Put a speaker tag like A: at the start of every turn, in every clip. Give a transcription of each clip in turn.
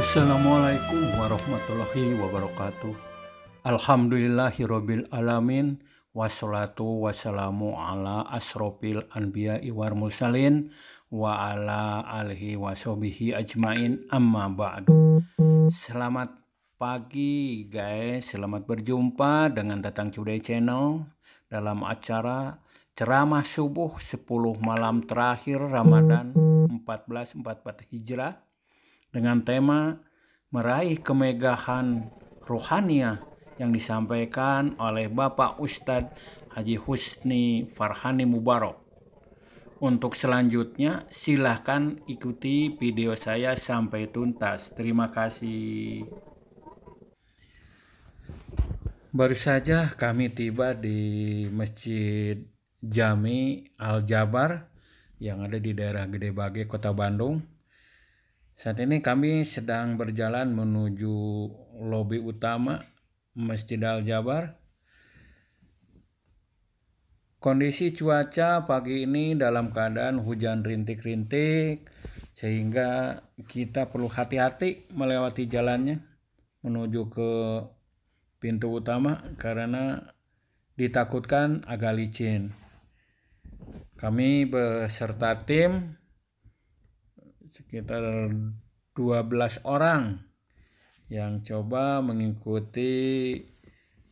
A: Assalamualaikum warahmatullahi wabarakatuh. Alhamdulillahirabbil alamin wassalatu wassalamu ala asrofil anbiya'i wal mursalin wa ala alihi washabihi ajmain amma ba'du. Selamat pagi guys, selamat berjumpa dengan Tatang Cuday Channel dalam acara ceramah subuh 10 malam terakhir Ramadan 1444 Hijrah dengan tema meraih kemegahan rohaniah yang disampaikan oleh Bapak Ustadz Haji Husni Farhani Mubarak. Untuk selanjutnya silahkan ikuti video saya sampai tuntas. Terima kasih. Baru saja kami tiba di Masjid Jami Al-Jabar yang ada di daerah Gede Bage, Kota Bandung. Saat ini kami sedang berjalan menuju lobi utama Masjid Al-Jabar. Kondisi cuaca pagi ini dalam keadaan hujan rintik-rintik, sehingga kita perlu hati-hati melewati jalannya menuju ke pintu utama karena ditakutkan agak licin. Kami beserta tim sekitar 12 orang yang coba mengikuti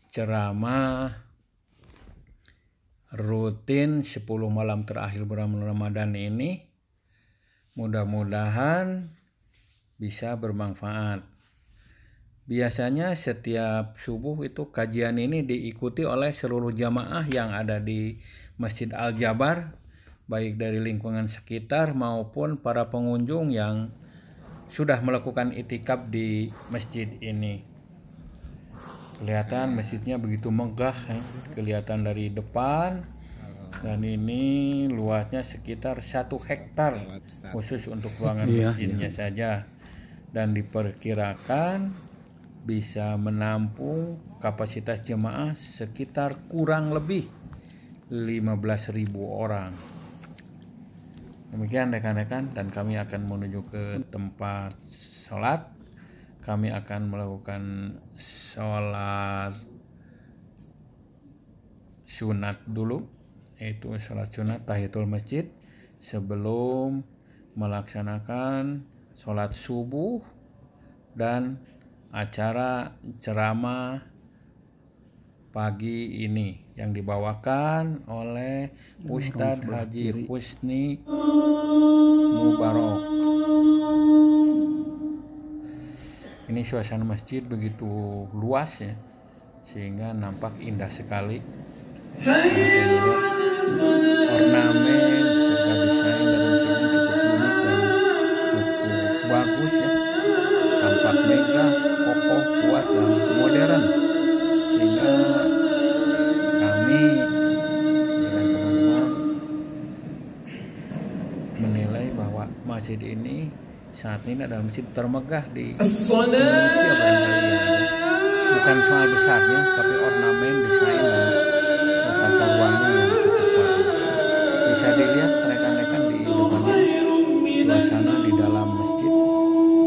A: ceramah rutin 10 malam terakhir bulan Ramadan ini. Mudah-mudahan bisa bermanfaat. Biasanya setiap subuh itu kajian ini diikuti oleh seluruh jamaah yang ada di Masjid Al-Jabar, baik dari lingkungan sekitar maupun para pengunjung yang sudah melakukan itikaf di masjid ini. Kelihatan masjidnya begitu megah, kelihatan dari depan, dan ini luasnya sekitar 1 hektar khusus untuk ruangan masjidnya saja, dan diperkirakan bisa menampung kapasitas jemaah sekitar kurang lebih 15.000 orang. Demikian rekan-rekan, dan kami akan menuju ke tempat sholat. Kami akan melakukan sholat sunat dulu, yaitu sholat sunat tahiyatul masjid sebelum melaksanakan sholat subuh dan acara ceramah pagi ini yang dibawakan oleh Ustadz Haji Husni Mubarak. Ini suasana masjid begitu luas ya, sehingga nampak indah sekali. Saya lihat ornamen serta desain dari masjidnya cukup unik dan cukup bagus ya. Tampak megah, kokoh, kuat dan modern, sehingga kami dengan teman-teman menilai bahwa masjid ini saat ini adalah masjid termegah di Indonesia barangkali yang ada. Bukan soal besarnya, tapi ornamen, desain dan tata ruangnya yang cukup bagus. Bisa dilihat rekan-rekan di depannya suasana di dalam masjid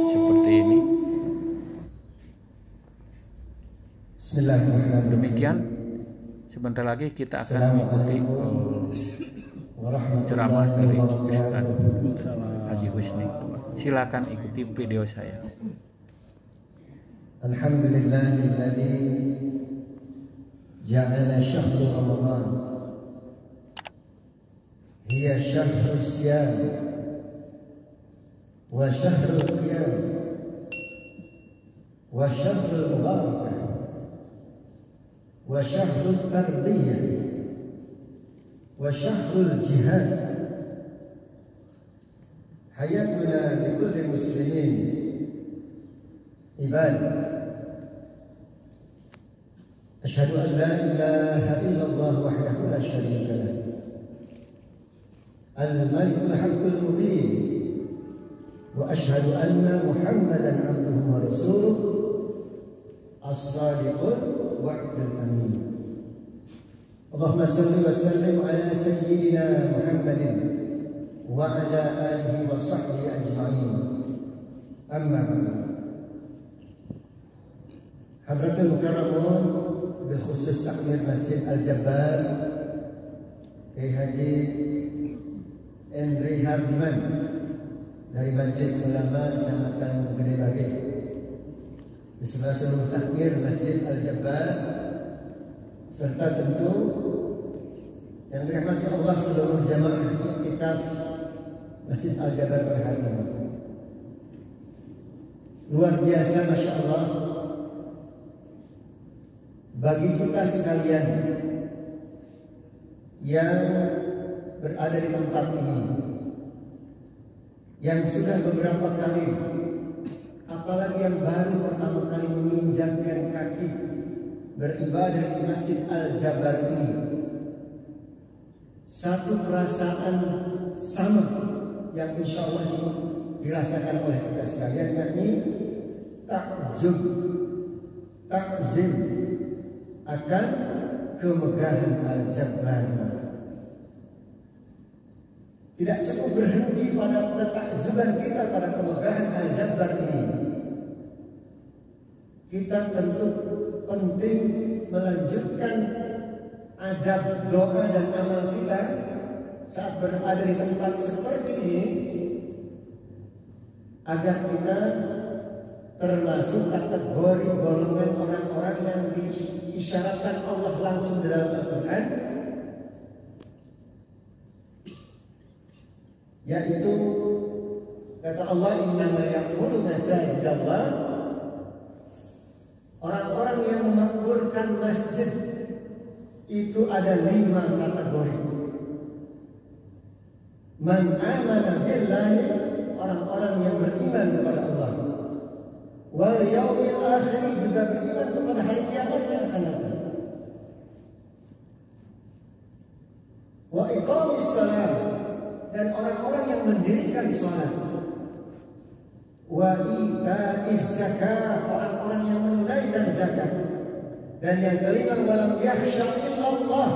A: seperti ini. Demikian, sebentar lagi kita akan mengikuti ceramah dari Ustadz Haji Husni. Silakan ikuti video saya.
B: Alhamdulillahilladzi ja'ala syahra Ramadan hiya syahru siyam wa syahru qiyam wa syahru mubarakah wa syahru tarbiyah wa syahru jihad. حياتنا لكل المسلمين عباد أشهد أن لا إله إلا الله وحده لا شريك له الملك الحق المبين وأشهد أن محمدا عبده ورسوله الصادق الوعد الأمين. اللهم صل وسلم على سيدنا محمد وعلى آله وصحبه أجمعين. أما بعد Hadratul Mukarramun berkhusus takmir Masjid Al-Jabbar Kiai Haji Henry Hardiman dari Majelis Ulama Kecamatan Gede Bage beserta seluruh takmir Masjid Al-Jabbar serta tentu yang dirahmati Allah seluruh jamaah iktikaf Masjid Al-Jabbar pada hari ini. Luar biasa, Masya Allah, bagi kita sekalian yang berada di tempat ini, yang sudah beberapa kali, apalagi yang baru pertama kali menginjakkan kaki beribadah di Masjid Al-Jabbar ini, satu perasaan sama yang insya Allah dirasakan oleh kita sekalian, yakni takjub, takzim akan kemegahan Al-Jabbar. Tidak cukup berhenti pada ketakjuban kita pada kemegahan Al-Jabbar ini. Kita tentu penting melanjutkan adab doa dan amal kita saat berada di tempat seperti ini, agar kita termasuk kategori golongan orang-orang yang diisyaratkan Allah langsung dalam Al-Quran, yaitu kata Allah, innama ya'muru masajidallah, orang-orang yang memakmurkan masjid itu ada 5 kategori. Man amana billahi, orang-orang yang beriman kepada Allah, wal yaumil akhir, juga beriman kepada hari kiamat yang akan datang, wa iqamis salat, dan orang-orang yang mendirikan salat, wa itaiz zakat, orang-orang yang menunaikan zakat, dan yang kelima walam yakhsha illallah,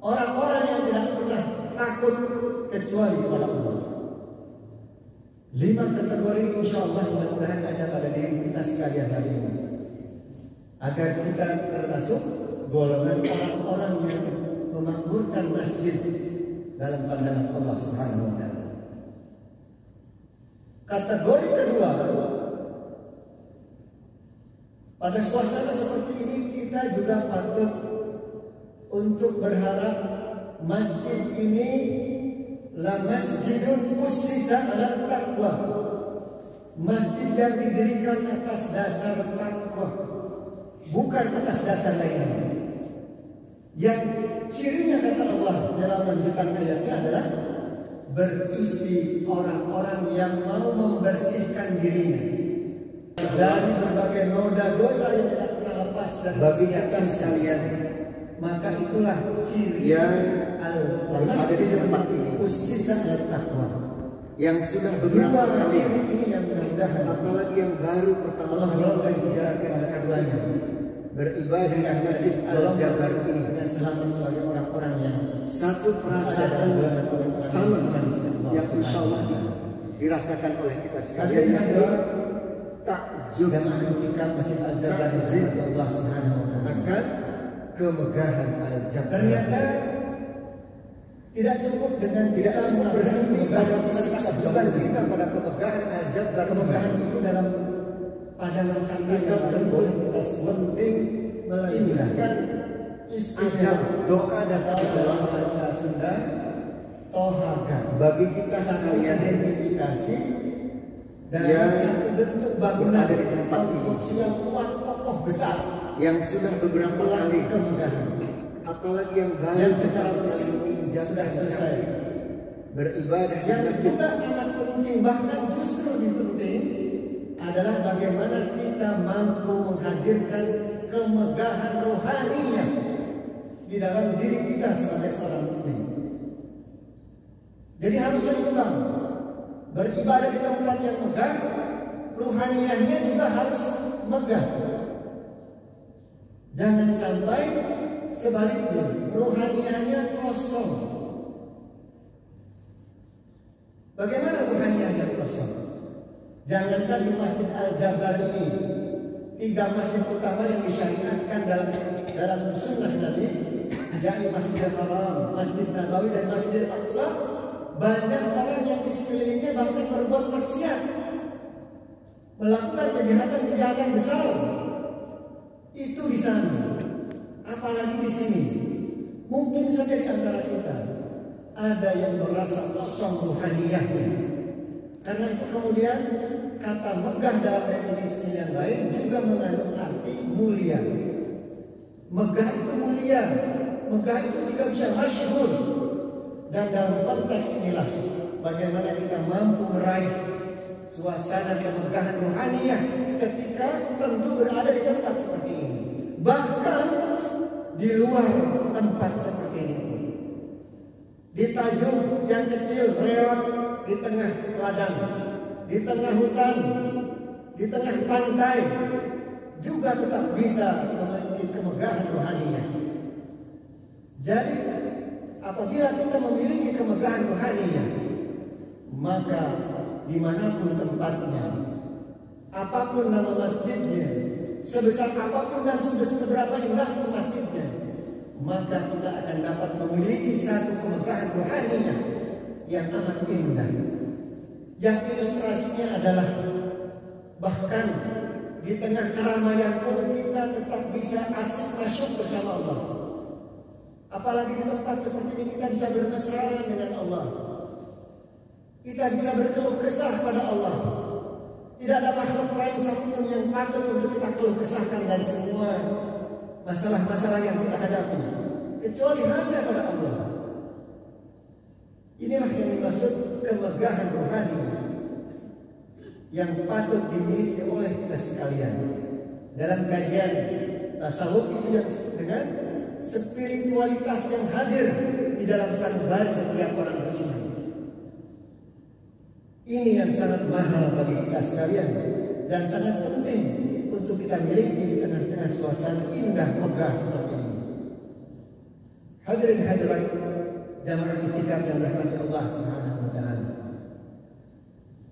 B: orang-orang yang tidak pernah takut kecuali kepada Allah. 5 kategori insya Allah mudah-mudahan ada pada diri kita sekalian hari ini, agar kita termasuk golongan orang-orang yang memakmurkan masjid dalam pandangan Allah Subhanahu wa Ta'ala. Kategori kedua, pada suasana seperti ini kita juga patut untuk berharap masjid ini la masjidun ussisa ala taqwa, masjid yang didirikan atas dasar takwa, bukan atas dasar lainnya. Yang cirinya kata Allah dalam lanjutan ayatnya adalah berisi orang-orang yang mau membersihkan dirinya dari berbagai noda dosa yang tidak pernah lepas dari bagi kita sekalian. Maka itulah ciri yang ada di tempat ini, ussisa ala taqwa, yang sudah beberapa kali ini yang mudah-mudahan, apalagi yang baru pertama Allah melakukan dijalankan pada keduanya, beribadah di Masjid Al-Jabbar ini dan selamat sebagai orang-orang yang satu perasaan sama yang insya Allah dirasakan oleh kita sekalian. Yang adalah takjub dan iktikaf Masjid Al-Jabbar ini Allah Subhanahu wa Ta'ala akan kemegahan Al-Jabbar. Ternyata tidak cukup dengan tidak cuma berhenti pada ketakjuban kita pada kemegahan Al-Jabbar. Kemegahan itu dalam pandangan kita boleh kita penting melakukan istijab doa dan dalam bahasa Sunda tohaga bagi kita sekalian identifikasi dari satu bentuk bangunan dari tempat ini yang kuat kokoh besar yang sudah beberapa kali kemegahan, apalagi yang baru yang secara fisik sudah selesai beribadah, yang juga amat penting, bahkan justru lebih penting adalah bagaimana kita mampu menghadirkan kemegahan rohaninya di dalam diri kita sebagai seorang mukmin. Jadi harus seimbang, beribadah di tempat yang megah, rohaniahnya juga harus megah. Jangan sampai sebaliknya, rohaniahnya kosong. Bagaimana rohaniahnya kosong? Jangankan di Masjid Al-Jabbar ini, tiga masjid utama yang disyariatkan dalam sunnah Nabi, yakni Masjidil Haram, Masjid Nabawi, dan Masjidil Aqsa, banyak orang yang di sekelilingnya bahkan berbuat maksiat, melakukan kejahatan-kejahatan besar. Itu di sana, apalagi di sini. Mungkin saja di antara kita ada yang merasa kosong ruhaniyahnya. Karena itu kemudian kata megah dalam definisi yang lain juga mengandung arti mulia. Megah itu mulia, megah itu juga bisa masyhur. Dan dalam konteks inilah bagaimana kita mampu meraih suasana kemegahan ruhaniyah ketika tentu berada di tempat seperti ini, bahkan di luar tempat seperti ini, di Tajung yang kecil reot, di tengah ladang, di tengah hutan, di tengah pantai, juga tetap bisa memiliki kemegahan rohaninya. Jadi apabila kita memiliki kemegahan rohaninya, maka dimanapun tempatnya, apapun nama masjidnya, sebesar apapun dan seberapa indah pun masjidnya, maka kita akan dapat memiliki satu kemegahan rohaninya yang amat indah. Yang ilustrasinya adalah bahkan di tengah keramaian pun kita tetap bisa asik masuk bersama Allah. Apalagi di tempat seperti ini kita bisa bermesraan dengan Allah. Kita bisa berkeluh kesah pada Allah. Tidak ada makhluk lain satupun yang patut untuk kita keluh kesahkan dari semua masalah-masalah yang kita hadapi, kecuali hanya pada Allah. Inilah yang dimaksud kemegahan rohani yang patut dimiliki oleh kita sekalian. Dalam kajian tasawuf itu yang dengan spiritualitas yang hadir di dalam sanubari setiap orang beriman. Ini yang sangat mahal bagi kita sekalian dan sangat penting untuk kita miliki di tengah-tengah suasana indah megah seperti ini. Hadirin hadirat jamaah itikaf yang dirahmati Allah Subhanahu wa taala.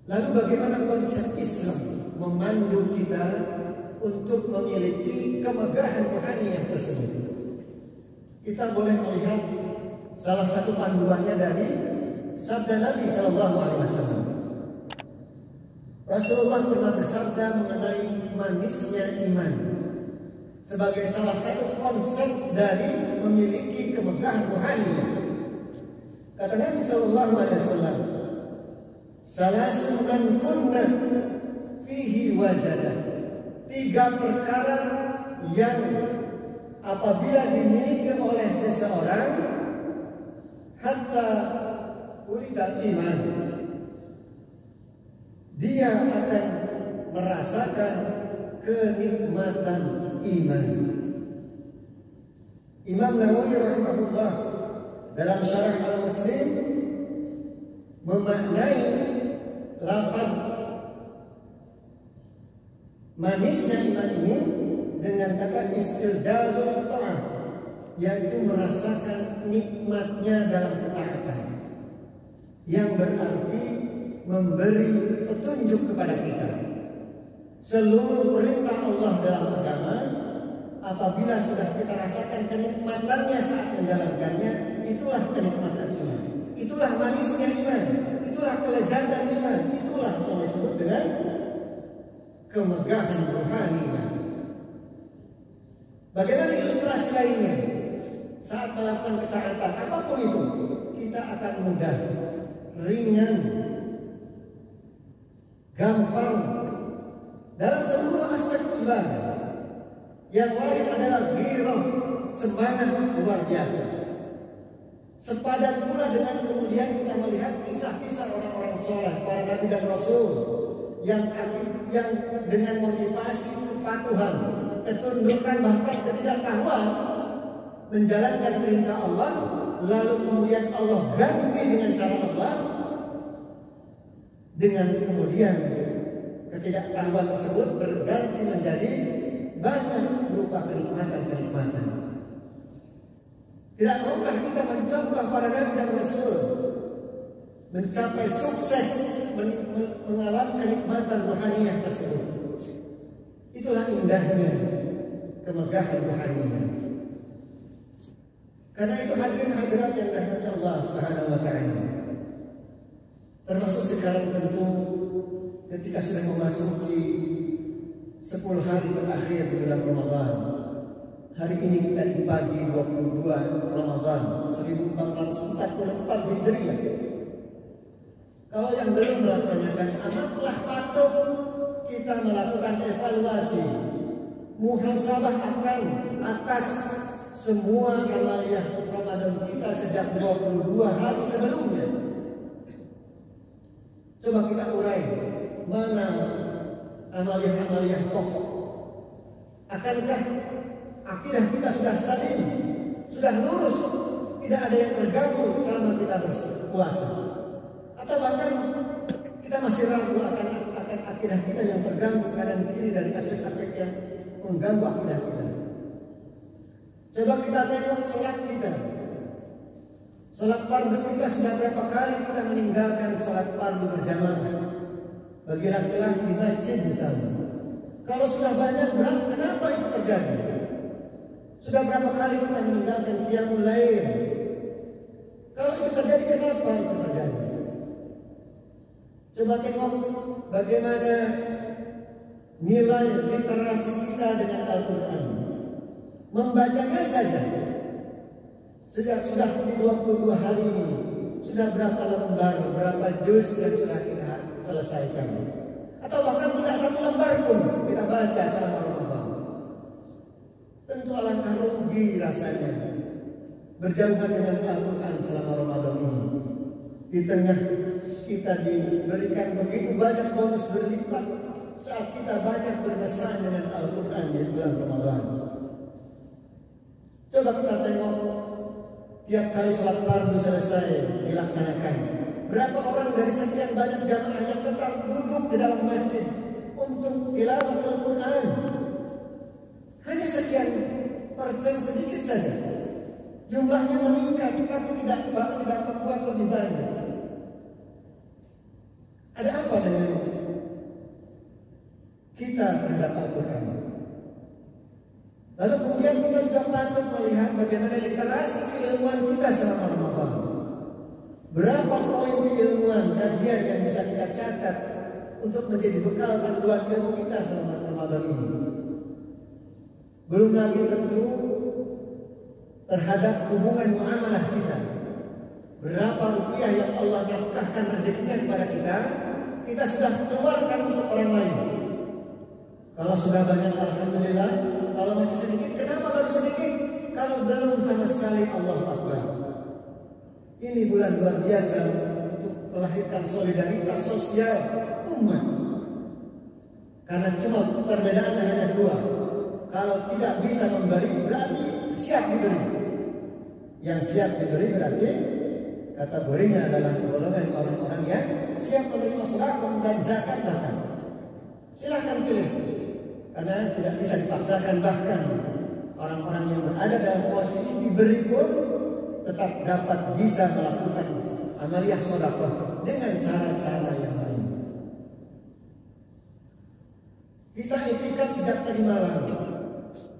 B: Lalu bagaimana konsep Islam memandu kita untuk memiliki kemegahan rohani yang tersebut? Kita boleh melihat salah satu panduannya dari sabda Nabi Shallallahu Alaihi Wasallam. Rasulullah pernah bersabda mengenai manisnya iman sebagai salah satu konsep dari memiliki kemegahan rohani. Kata Nabi Shallallahu Alaihi Wasallam, salasun man kunna fihi wajada. 3 perkara yang apabila dimiliki oleh seseorang, hatta uridal iman, dia akan merasakan kenikmatan iman. Imam Nawawi rahimahullah dalam Syarah Al-Muslim memaknai lafaz manisnya iman ini dengan kata istilzalul ta'ah, yaitu merasakan nikmatnya dalam ketaatan, yang berarti memberi petunjuk kepada kita. Seluruh perintah Allah dalam agama, apabila sudah kita rasakan kenikmatannya saat menjalankannya, itulah kenikmatan iman, itulah manisnya iman, itulah kelezatan iman, itulah yang disebut dengan kemegahan rohani. Bagaimana ilustrasi lainnya? Saat melakukan ketaatan apapun itu, kita akan mudah, ringan, gampang dalam seluruh aspek ibadah. Yang lain adalah ghirah, semangat luar biasa. Sepadan pula dengan kemudian kita melihat kisah-kisah orang-orang soleh, para nabi dan rasul yang dengan motivasi kepatuhan, ketundukan, bahkan ketidaktahuan menjalankan perintah Allah, lalu kemudian Allah ganti dengan cara Allah, dengan kemudian ketidaktahuan tersebut berganti menjadi banyak berupa kenikmatan-kenikmatan. Tidak maukah kita mencontoh para nabi dan rasul mencapai sukses mengalami kenikmatan rohaniah tersebut? Itu Itulah indahnya kemegahan rohaninya. Karena itu hadirin hadirat yang dirahmati Allah Subhanahu wa taala. Termasuk sekarang tentu ketika sudah memasuki 10 hari terakhir di bulan Ramadan. Hari ini kita di pagi 22 Ramadan 1444 Hijriah. Kalau yang belum melaksanakan, amatlah patut kita melakukan evaluasi, muhasabah akan atas semua amaliyah Ramadan kita sejak 22 hari sebelumnya. Coba kita urai mana amaliyah-amaliyah pokok. Akankah akidah kita sudah salim, sudah lurus, tidak ada yang terganggu selama kita berpuasa? Atau bahkan kita masih ragu akan akidah kita yang terganggu kanan kiri dari aspek-aspek yang mengganggu akidah kita? Coba kita tengok sholat kita. Sholat fardu kita sudah berapa kali kita meninggalkan sholat fardu berjamaah bagi laki-laki di masjid misalnya. Kalau sudah banyak, kenapa itu terjadi? Sudah berapa kali kita meninggalkan qiyamul lail? Kalau itu terjadi, kenapa itu terjadi? Coba tengok bagaimana nilai literasi kita dengan Al-Quran. Membacanya saja sudah 22 hari ini, sudah berapa lembar, berapa juz yang sudah kita selesaikan? Atau bahkan tidak satu lembar pun kita baca selama Ramadan. Tentu alangkah rugi rasanya berjauhan dengan Al-Quran selama Ramadan ini. Di tengah kita diberikan begitu banyak bonus berlipat saat kita banyak bermesraan dengan Al-Quran di bulan Ramadan. Coba kita tengok, tiap kali sholat fardu selesai dilaksanakan, berapa orang dari sekian banyak jamaah yang tetap duduk di dalam masjid untuk tilawah Al-Quran? Hanya sekian persen, sedikit saja. Jumlahnya meningkat, tapi tidak membuat lebih banyak. Ada apa dengan kita terhadap Al-Quran? Lalu kemudian kita juga patut melihat bagaimana literasi keilmuan kita selama Ramadan. Berapa poin keilmuan kajian yang bisa kita catat untuk menjadi bekal panduan ilmu kita selama Ramadan ini. Belum lagi tentu terhadap hubungan muamalah kita. Berapa rupiah yang Allah nafkahkan rezekinya kepada kita sudah keluarkan untuk orang lain. Kalau sudah banyak, alhamdulillah. Kalau masih sedikit, kenapa baru sedikit? Kalau belum sama sekali, Allah Akbar. Ini bulan luar biasa untuk melahirkan solidaritas sosial umat. Karena cuma perbedaannya hanya dua. Kalau tidak bisa memberi, berarti siap diberi. Yang siap diberi berarti kategorinya adalah golongan orang-orang yang siap menerima sedekah dan zakat bahkan. Silahkan pilih. Karena tidak bisa dipaksakan, bahkan orang-orang yang berada dalam posisi diberi pun tetap dapat bisa melakukan amaliyah sedekah dengan cara-cara yang lain. Kita iktikaf sejak tadi malam,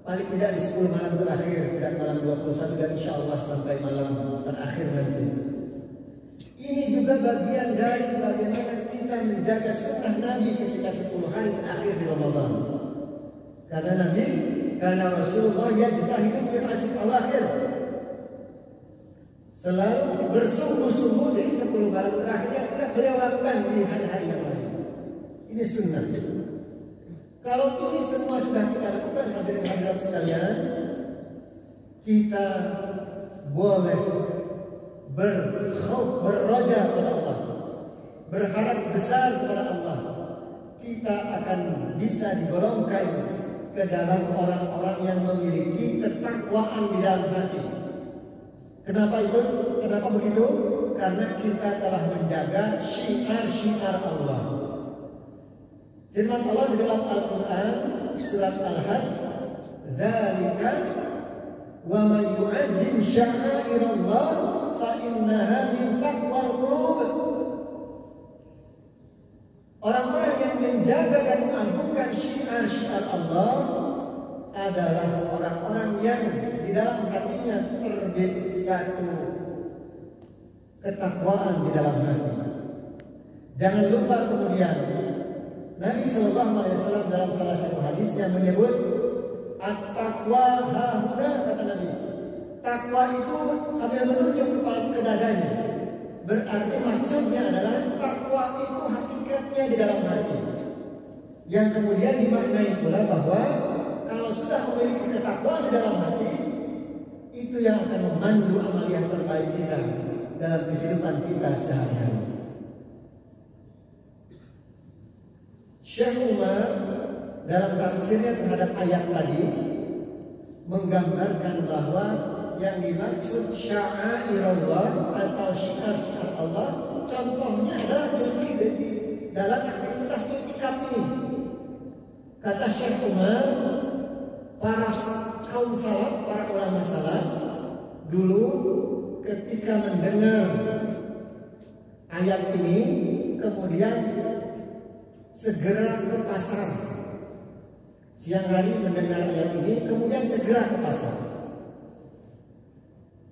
B: paling tidak di 10 malam terakhir, tidak malam 21 dan insya Allah sampai malam terakhir nanti. Ini juga bagian dari bagaimana kita menjaga sunnah Nabi ketika 10 hari terakhir di Ramadan. Karena Rasulullah yajtahidu fil ashr al-akhir, selalu bersungguh-sungguh di 10 malam terakhir yang tidak beliau lakukan di hari-hari yang lain. Ini sunnah. Kalau ini semua sudah kita lakukan, hadirin hadirat sekalian, kita boleh berroja kepada Allah, berharap besar kepada Allah. Kita akan bisa digolongkan ke dalam orang-orang yang memiliki ketakwaan di dalam hati. Kenapa itu? Kenapa begitu? Karena kita telah menjaga syiar-syiar Allah. Firman Allah di dalam Al-Quran surat Al-Hajj, "Dzalika wa man yu'azzim sya'airallah fa innaha min taqwal qulub." Orang-orang yang menjaga dan mengagungkan syiar-syiar Allah adalah orang-orang yang di dalam hatinya terbit satu ketakwaan di dalam hati. Jangan lupa kemudian Nabi SAW dalam salah satu hadisnya menyebut at-taqwa hahuna, kata Nabi. Takwa itu sambil menunjuk ke dadanya. Berarti maksudnya adalah takwa itu hakikatnya di dalam hati. Yang kemudian dimaknai pula bahwa kalau sudah memiliki ketakwaan di dalam hati, itu yang akan memandu amaliyah terbaik kita dalam kehidupan kita sehari-hari. Syekh Umar dalam tafsirnya terhadap ayat tadi menggambarkan bahwa yang dimaksud sya'airullah atau syiar-syiar Allah contohnya adalah justru dalam aktivitas i'tikaf ini. Kata Syekh Umar, para kaum salaf, para ulama salaf dulu ketika mendengar ayat ini kemudian segera ke pasar. Siang hari mendengar ayat ini kemudian segera ke pasar.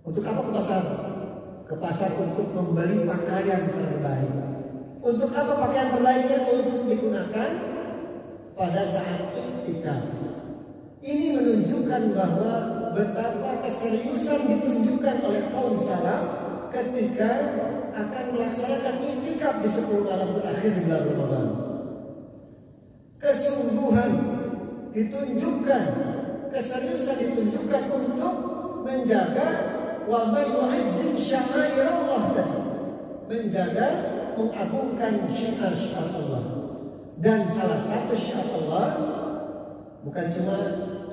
B: Untuk apa ke pasar? Ke pasar untuk membeli pakaian terbaik. Untuk apa pakaian terbaiknya? Untuk digunakan pada saat i'tikaf. Ini menunjukkan bahwa betapa keseriusan ditunjukkan oleh kaum salaf ketika akan melaksanakan i'tikaf di 10 malam terakhir di bulan Ramadan. Kesungguhan ditunjukkan, keseriusan ditunjukkan untuk menjaga wa may yu'izzim sya'airallah, menjaga, mengagungkan syiar-syiar Allah. Dan salah satu syiar Allah bukan cuma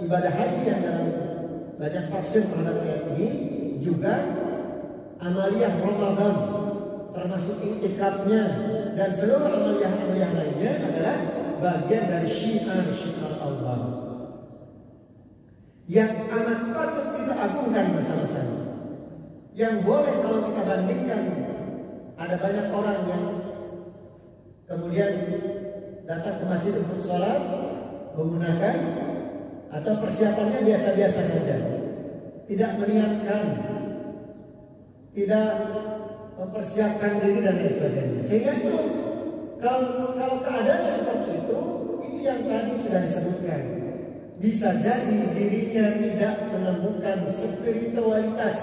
B: ibadah haji yang dalam banyak tafsir terhadap ayat ini, juga amaliyah Ramadan termasuk i'tikafnya dan seluruh amaliyah-amaliyah lainnya adalah bagian dari syiar-syiar Allah yang amat patut kita agungkan bersama-sama. Yang boleh kalau kita bandingkan, ada banyak orang yang kemudian datang ke masjid untuk sholat menggunakan atau persiapannya biasa-biasa saja, tidak meniatkan, tidak mempersiapkan diri dan lain sebagainya. Sehingga itu kalau keadaannya seperti itu yang tadi sudah disebutkan, bisa jadi dirinya tidak menemukan spiritualitas,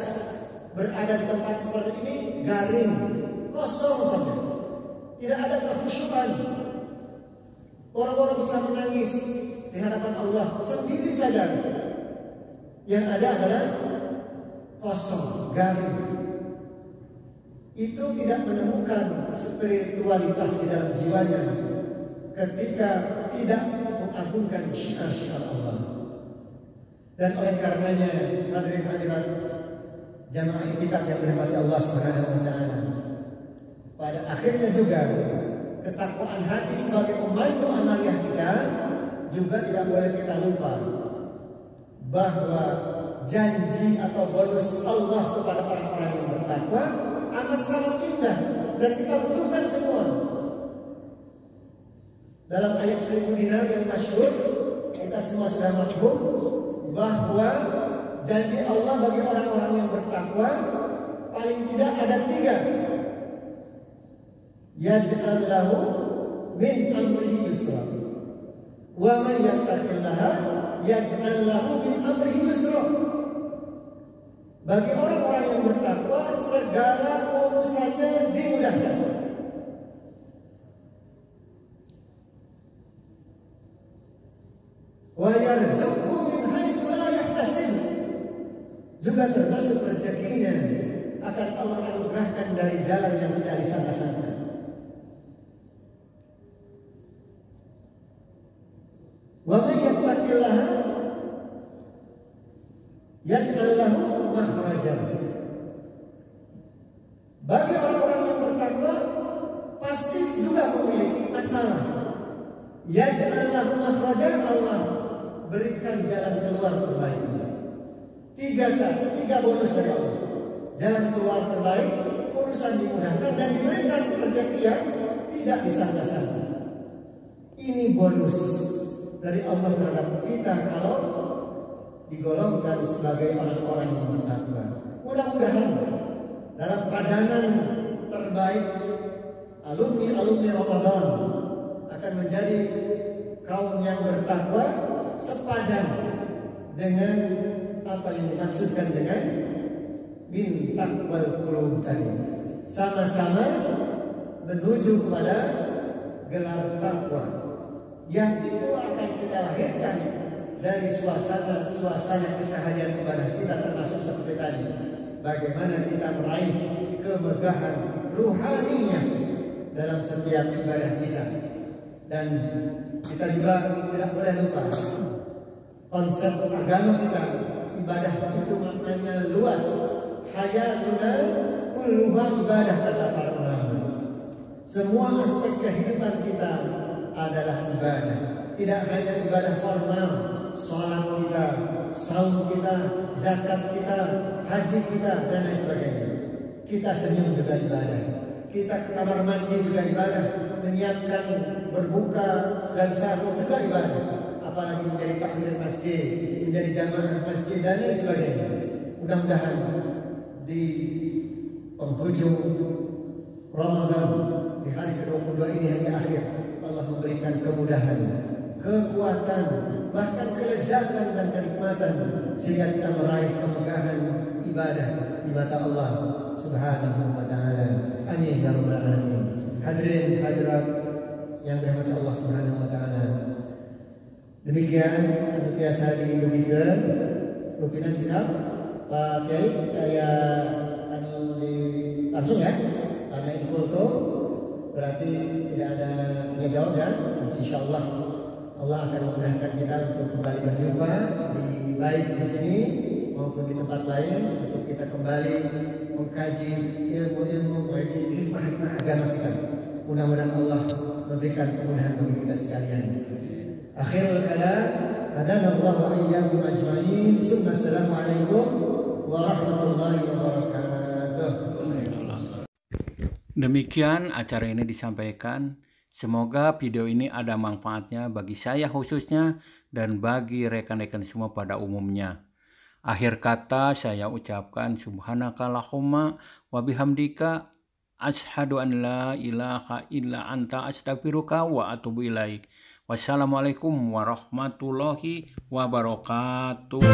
B: berada di tempat seperti ini garing, kosong saja, tidak ada kekhusyukan. Orang-orang bisa menangis di hadapan Allah sendiri saja, yang ada adalah kosong, garing. Itu tidak menemukan spiritualitas di dalam jiwanya ketika tidak mengagungkan syiar-syiar Allah. Dan oleh karenanya hadirin hadirat jamaah i'tikaf yang dirahmati Allah Subhanahu wa taala, pada akhirnya juga ketakwaan hati sebagai pemandu amaliyah kita juga tidak boleh kita lupa bahwa janji atau bonus Allah kepada orang-orang yang bertakwa amat sangat indah dan kita butuhkan semua. Dalam ayat 1000 dinar yang masyhur, kita semua sudah mafhum bahwa janji Allah bagi orang-orang yang bertakwa paling tidak ada 3. Yaj'al lahu min amrihi yusra. Wa man yattaqillaha yaj'al lahu min amrihi yusra. Bagi orang-orang yang bertakwa segala urusannya dimudahkan. Wa yarzuqhu min haitsu la yahtasib. Juga termasuk rezekinya akan Allah anugerahkan dari jalan yang tidak disangka-sangka. Wa may yattaqillaha yaj'al lahu makhrajan. Bagi orang-orang yang bertakwa pasti juga memiliki masalah. Yaj'al lahu makhrajan, Allah berikan jalan keluar terbaik. 3 bonus dari Allah. Jalan keluar terbaik, urusan dimudahkan dan diberikan rezeki yang tidak disangka-sangka. Ini bonus dari Allah terhadap kita kalau digolongkan sebagai orang-orang yang bertakwa. Mudah-mudahan dalam padanan terbaik alumni Ramadan akan menjadi kaum yang bertakwa sepadan dengan apa yang dimaksudkan dengan min taqwal qulub tadi. Sama-sama menuju kepada gelar takwa yang itu akan kita lahirkan dari suasana keseharian ibadah kita, termasuk seperti tadi bagaimana kita meraih kemegahan ruhaninya dalam setiap ibadah kita. Dan kita juga tidak boleh lupa konsep agama kita, ibadah itu maknanya luas. Hayatuna kulluha ibadah, kata para ulama. Semua aspek kehidupan kita adalah ibadah. Tidak hanya ibadah formal, sholat kita, saum kita, zakat kita, haji kita, dan lain sebagainya. Kita senyum juga ibadah. Kita ke kamar mandi juga ibadah. Menyiapkan berbuka dan sahur juga ibadah. Apalagi menjadi takmir masjid, menjadi jamaah masjid, dan lain sebagainya. Mudah-mudahan di penghujung Ramadan, di hari ke-22 ini, hari akhir, Allah memberikan kemudahan, kekuatan, bahkan kelezatan dan kenikmatan sehingga kita meraih kemegahan ibadah di mata Allah Subhanahu wa taala. Amin ya rabbal alamin. Hadirin hadirat yang dirahmati Allah Subhanahu wa taala. Demikian untuk biasa diugikan rukinan sikap Pak Kiai, saya langsung ya, karena ini kultum berarti tidak ada tanya jawab ya. Insya Allah Allah akan memudahkan kita untuk kembali berjumpa di baik di sini maupun di tempat lain untuk kita kembali mengkaji ilmu-ilmu baik hikmah-hikmah agama kita. Mudah-mudahan Allah memberikan kemudahan bagi kita sekalian. Akhirul kalam, hadanallahu wa iyyakum ajma'in. Assalamualaikum warahmatullahi wabarakatuh.
A: Demikian acara ini disampaikan. Semoga video ini ada manfaatnya bagi saya khususnya dan bagi rekan-rekan semua pada umumnya. Akhir kata saya ucapkan subhanakallahumma wa bihamdika asyhadu an la ilaha illa anta astaghfiruka wa atubu ilaik. Wassalamualaikum warahmatullahi wabarakatuh.